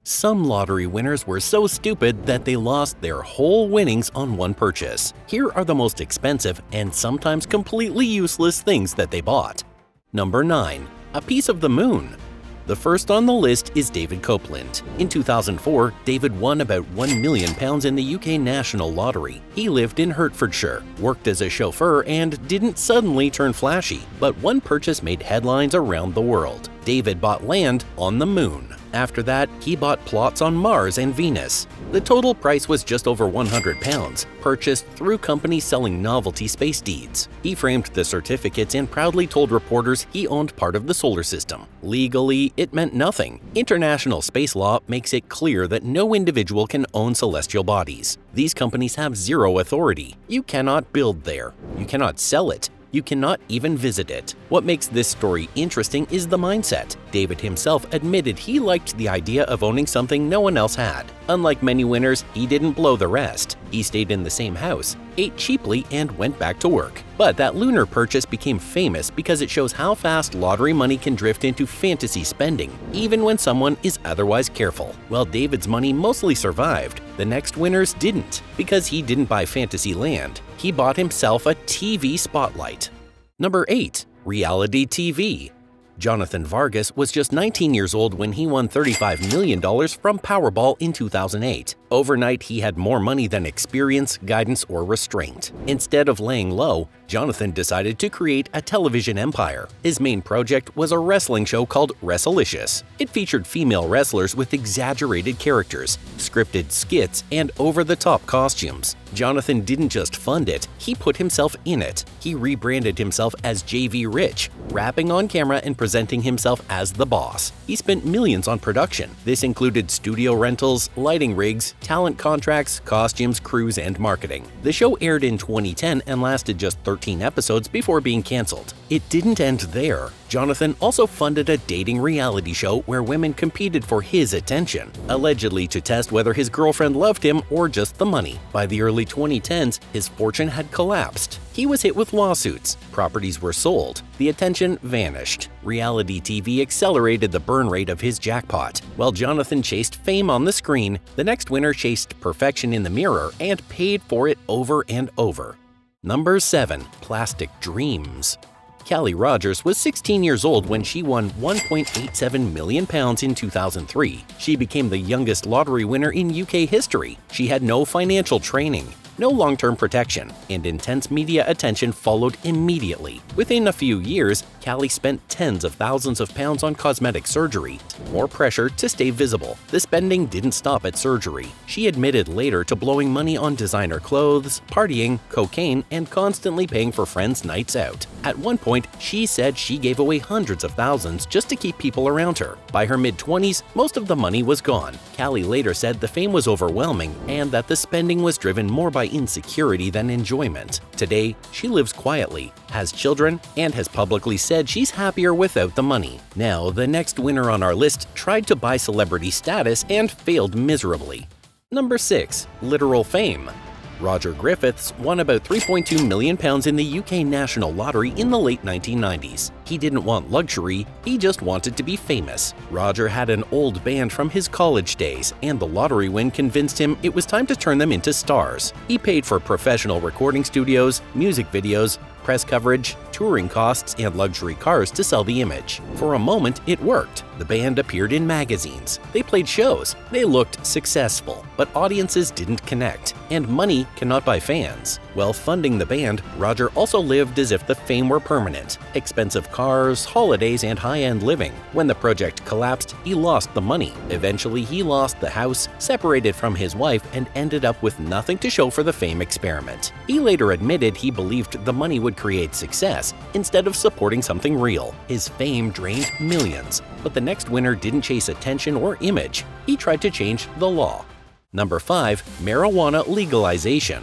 Some lottery winners were so stupid that they lost their whole winnings on one purchase. Here are the most expensive and sometimes completely useless things that they bought. Number 9. A piece of the moon. The first on the list is David Copeland. In 2004, David won about £1 million in the UK National Lottery. He lived in Hertfordshire, worked as a chauffeur, and didn't suddenly turn flashy. But one purchase made headlines around the world. David bought land on the moon. After that, he bought plots on Mars and Venus. The total price was just over £100, purchased through companies selling novelty space deeds. He framed the certificates and proudly told reporters he owned part of the solar system. Legally, it meant nothing. International space law makes it clear that no individual can own celestial bodies. These companies have zero authority. You cannot build there. You cannot sell it. You cannot even visit it. What makes this story interesting is the mindset. David himself admitted he liked the idea of owning something no one else had. Unlike many winners, he didn't blow the rest. He stayed in the same house, ate cheaply, and went back to work. But that lunar purchase became famous because it shows how fast lottery money can drift into fantasy spending, even when someone is otherwise careful. While David's money mostly survived, the next winners didn't, because he didn't buy fantasy land. He bought himself a TV spotlight. Number 8. Reality TV. Jonathan Vargas was just 19 years old when he won $35 million from Powerball in 2008. Overnight, he had more money than experience, guidance, or restraint. Instead of laying low, Jonathan decided to create a television empire. His main project was a wrestling show called Wrestlicious. It featured female wrestlers with exaggerated characters, scripted skits, and over-the-top costumes. Jonathan didn't just fund it, he put himself in it. He rebranded himself as JV Rich, rapping on camera and presenting himself as the boss. He spent millions on production. This included studio rentals, lighting rigs, talent contracts, costumes, crews, and marketing. The show aired in 2010 and lasted just 13 episodes before being canceled. It didn't end there. Jonathan also funded a dating reality show where women competed for his attention, allegedly to test whether his girlfriend loved him or just the money. By the early 2010s, his fortune had collapsed. He was hit with lawsuits, properties were sold, the attention vanished. Reality TV accelerated the burn rate of his jackpot. While Jonathan chased fame on the screen, the next winner chased perfection in the mirror and paid for it over and over. Number 7. Plastic Dreams. Callie Rogers was 16 years old when she won £1.87 million in 2003. She became the youngest lottery winner in UK history. She had no financial training, no long-term protection, and intense media attention followed immediately. Within a few years, Callie spent tens of thousands of pounds on cosmetic surgery, more pressure to stay visible. The spending didn't stop at surgery. She admitted later to blowing money on designer clothes, partying, cocaine, and constantly paying for friends' nights out. At one point, she said she gave away hundreds of thousands just to keep people around her. By her mid-20s, most of the money was gone. Callie later said the fame was overwhelming and that the spending was driven more by insecurity than enjoyment. Today, she lives quietly, has children, and has publicly said she's happier without the money. Now, the next winner on our list tried to buy celebrity status and failed miserably. Number 6. Literal fame. Roger Griffiths won about £3.2 million in the UK National Lottery in the late 1990s. He didn't want luxury, he just wanted to be famous. Roger had an old band from his college days, and the lottery win convinced him it was time to turn them into stars. He paid for professional recording studios, music videos, press coverage, touring costs, and luxury cars to sell the image. For a moment, it worked. The band appeared in magazines. They played shows. They looked successful, but audiences didn't connect, and money cannot buy fans. While funding the band, Roger also lived as if the fame were permanent. Expensive cars, holidays, and high-end living. When the project collapsed, he lost the money. Eventually, he lost the house, separated from his wife, and ended up with nothing to show for the fame experiment. He later admitted he believed the money would create success instead of supporting something real. His fame drained millions, but the next winner didn't chase attention or image. He tried to change the law. Number 5. Marijuana legalization.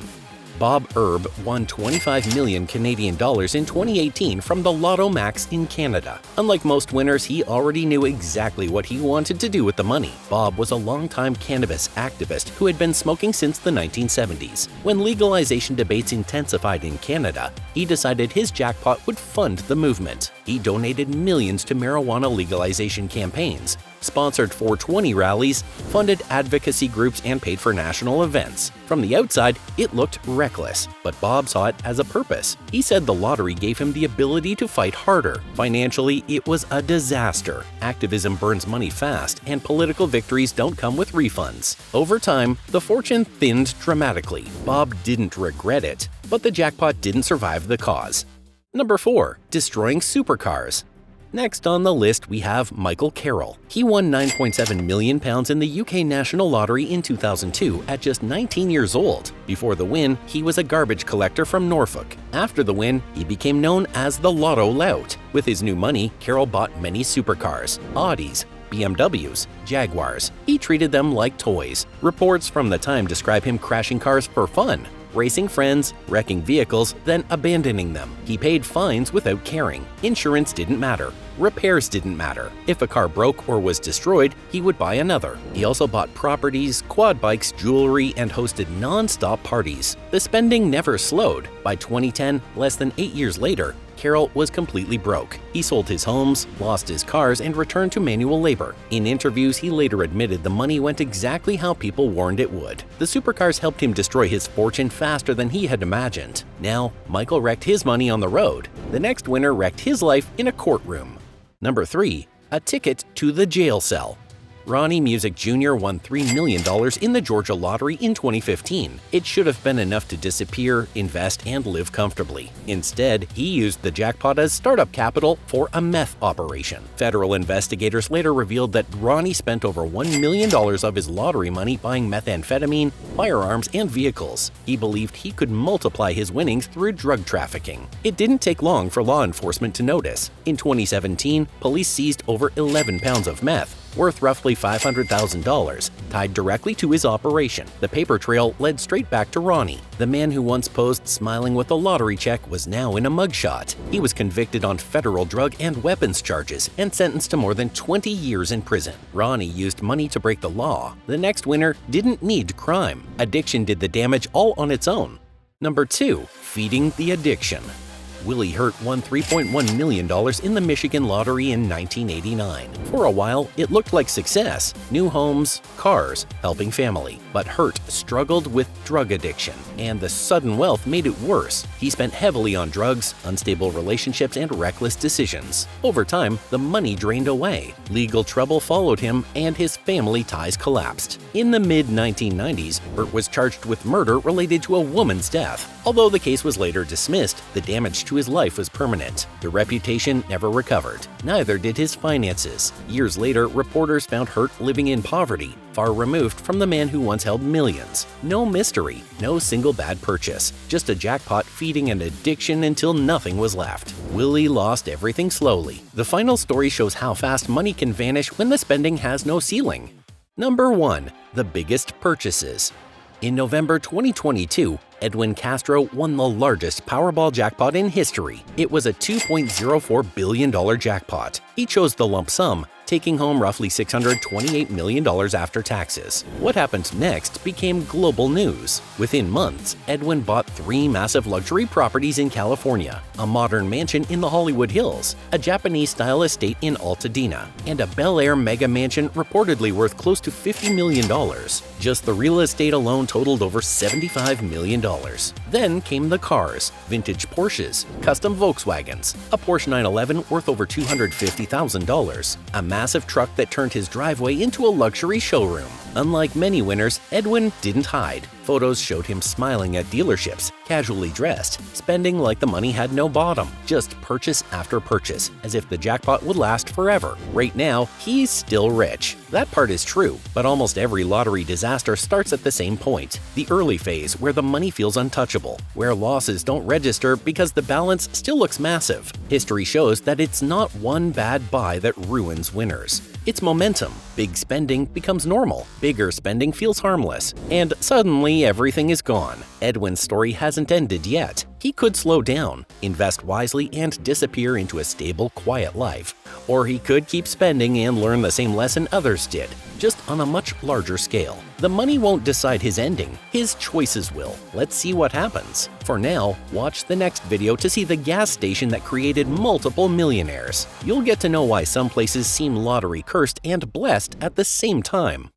Bob Erb won 25 million Canadian dollars in 2018 from the Lotto Max in Canada. Unlike most winners, he already knew exactly what he wanted to do with the money. Bob was a longtime cannabis activist who had been smoking since the 1970s. When legalization debates intensified in Canada, he decided his jackpot would fund the movement. He donated millions to marijuana legalization campaigns. sponsored 420 rallies, funded advocacy groups, and paid for national events. From the outside, it looked reckless, but Bob saw it as a purpose. He said the lottery gave him the ability to fight harder. Financially, it was a disaster. Activism burns money fast, and political victories don't come with refunds. Over time, the fortune thinned dramatically. Bob didn't regret it, but the jackpot didn't survive the cause. Number 4. Destroying supercars. Next on the list, we have Michael Carroll. He won £9.7 million in the UK National Lottery in 2002 at just 19 years old. Before the win, he was a garbage collector from Norfolk. After the win, he became known as the Lotto Lout. With his new money, Carroll bought many supercars, Audis, BMWs, Jaguars. He treated them like toys. Reports from the time describe him crashing cars for fun, racing friends, wrecking vehicles, then abandoning them. He paid fines without caring. Insurance didn't matter. Repairs didn't matter. If a car broke or was destroyed, he would buy another. He also bought properties, quad bikes, jewelry, and hosted non-stop parties. The spending never slowed. By 2010, less than 8 years later, Carroll was completely broke. He sold his homes, lost his cars, and returned to manual labor. In interviews, he later admitted the money went exactly how people warned it would. The supercars helped him destroy his fortune faster than he had imagined. Now, Michael wrecked his money on the road. The next winner wrecked his life in a courtroom. Number 3. A ticket to the jail cell. Ronnie Music Jr. won $3 million in the Georgia lottery in 2015. It should have been enough to disappear, invest, and live comfortably. Instead, he used the jackpot as startup capital for a meth operation. Federal investigators later revealed that Ronnie spent over $1 million of his lottery money buying methamphetamine, firearms, and vehicles. He believed he could multiply his winnings through drug trafficking. It didn't take long for law enforcement to notice. In 2017, police seized over 11 pounds of meth, worth roughly $500,000, tied directly to his operation. The paper trail led straight back to Ronnie. The man who once posed smiling with a lottery check was now in a mugshot. He was convicted on federal drug and weapons charges and sentenced to more than 20 years in prison. Ronnie used money to break the law. The next winner didn't need crime. Addiction did the damage all on its own. Number 2. Feeding the addiction. Willie Hurt won $3.1 million in the Michigan lottery in 1989. For a while, it looked like success: new homes, cars, helping family. But Hurt struggled with drug addiction, and the sudden wealth made it worse. He spent heavily on drugs, unstable relationships, and reckless decisions. Over time, the money drained away. Legal trouble followed him, and his family ties collapsed. In the mid-1990s, Hurt was charged with murder related to a woman's death. Although the case was later dismissed, the damage to his life was permanent. The reputation never recovered. Neither did his finances. Years later, reporters found Hurt living in poverty, far removed from the man who once held millions. No mystery, no single bad purchase, just a jackpot feeding an addiction until nothing was left. Willie lost everything slowly. The final story shows how fast money can vanish when the spending has no ceiling. Number 1. The biggest purchases. In November 2022, Edwin Castro won the largest Powerball jackpot in history. It was a $2.04 billion jackpot. He chose the lump sum, taking home roughly $628 million after taxes. What happened next became global news. Within months, Edwin bought 3 massive luxury properties in California, a modern mansion in the Hollywood Hills, a Japanese-style estate in Altadena, and a Bel Air mega mansion reportedly worth close to $50 million. Just the real estate alone totaled over $75 million. Then came the cars: vintage Porsches, custom Volkswagens, a Porsche 911 worth over $250,000, a massive truck that turned his driveway into a luxury showroom. Unlike many winners, Edwin didn't hide. Photos showed him smiling at dealerships, casually dressed, spending like the money had no bottom, just purchase after purchase, as if the jackpot would last forever. Right now, he's still rich. That part is true, but almost every lottery disaster starts at the same point: the early phase, where the money feels untouchable, where losses don't register because the balance still looks massive. History shows that it's not one bad buy that ruins winners. It's momentum. Big spending becomes normal. Bigger spending feels harmless. And suddenly everything is gone. Edwin's story hasn't ended yet. He could slow down, invest wisely, and disappear into a stable, quiet life. Or he could keep spending and learn the same lesson others did: just on a much larger scale. The money won't decide his ending, his choices will. Let's see what happens. For now, watch the next video to see the gas station that created multiple millionaires. You'll get to know why some places seem lottery cursed and blessed at the same time.